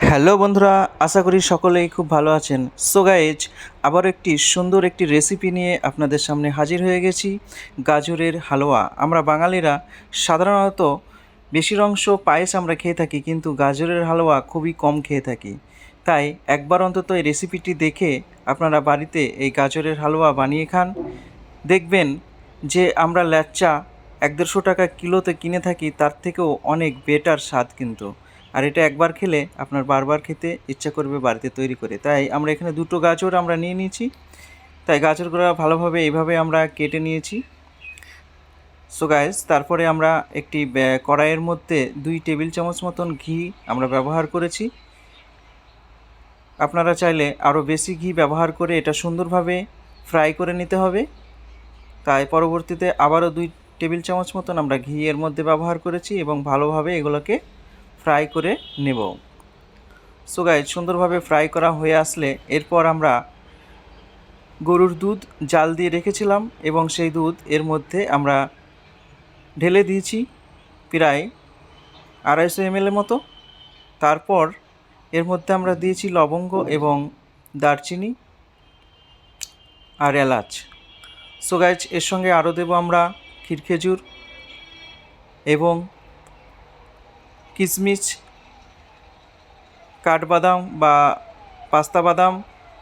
Hello বন্ধুরা, আশা করি সকলেই খুব ভালো আছেন। সো গাইজ, আবার একটি সুন্দর একটি রেসিপি নিয়ে আপনাদের সামনে হাজির হয়ে গেছি। গাজরের হালুয়া। আমরা বাঙালিরা সাধারণত বেশির অংশ পায়েস আমরা খেয়ে থাকি, কিন্তু গাজরের হালুয়া খুবই কম খেয়ে থাকি। তাই একবার অন্তত এই রেসিপিটি দেখে আপনারা বাড়িতে এই গাজরের হালুয়া বানিয়ে খান। দেখবেন যে আমরা ল্যাচ্চা ১-১৫০ টাকা কিলোতে কিনে থাকি, তার থেকেও অনেক বেটার স্বাদ কিন্তু। আর এটা একবার খেলে আপনার বারবার খেতে ইচ্ছা করবে বাড়িতে তৈরি করে। তাই আমরা এখানে ২টো গাজর আমরা নিয়ে নিয়েছি। তাই গাজরগুলো ভালোভাবে এইভাবে আমরা কেটে নিয়েছি। সো গাইস, তারপরে আমরা একটি কড়াইয়ের মধ্যে ২ টেবিল চামচ মতন ঘি আমরা ব্যবহার করেছি। আপনারা চাইলে আরও বেশি ঘি ব্যবহার করে এটা সুন্দরভাবে ফ্রাই করে নিতে হবে। তাই পরবর্তীতে আবারও ২ টেবিল চামচ মতন আমরা ঘি এর মধ্যে ব্যবহার করেছি এবং ভালোভাবে এগুলোকে ফ্রাই করে নেব। সো গাইস, সুন্দরভাবে ফ্রাই করা হয়ে আসলে এরপর আমরা গরুর দুধ জাল দিয়ে রেখেছিলাম এবং সেই দুধ এর মধ্যে আমরা ঢেলে দিয়েছি প্রায় ২৫০ ml মতো। তারপর এর মধ্যে আমরা দিয়েছি লবঙ্গ এবং দারচিনি আর এলাচ। সো গাইস, এর সঙ্গে আরও দেবো আমরা ক্ষীরখেজুর এবং কিশমিশ, কাঠবাদাম বা পাস্তা বাদাম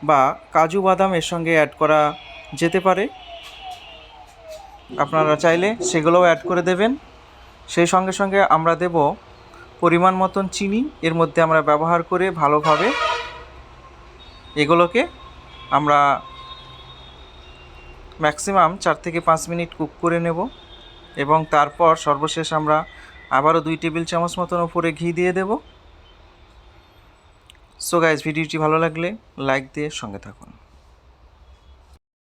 বা কাজু বাদাম এর সঙ্গে অ্যাড করা যেতে পারে। আপনারা চাইলে সেগুলোও অ্যাড করে দেবেন। সেই সঙ্গে সঙ্গে আমরা দেব পরিমাণ মতন চিনি এর মধ্যে আমরা ব্যবহার করে ভালোভাবে এগুলোকে আমরা ম্যাক্সিমাম ৪ থেকে ৫ মিনিট কুক করে নেব এবং তারপর সর্বশেষ আমরা আবারও ২ টেবিল চামচ মতন উপরে ঘি দিয়ে দেব। সো গাইস, ভিডিওটি ভালো লাগলে লাইক দিয়ে সঙ্গে থাকুন।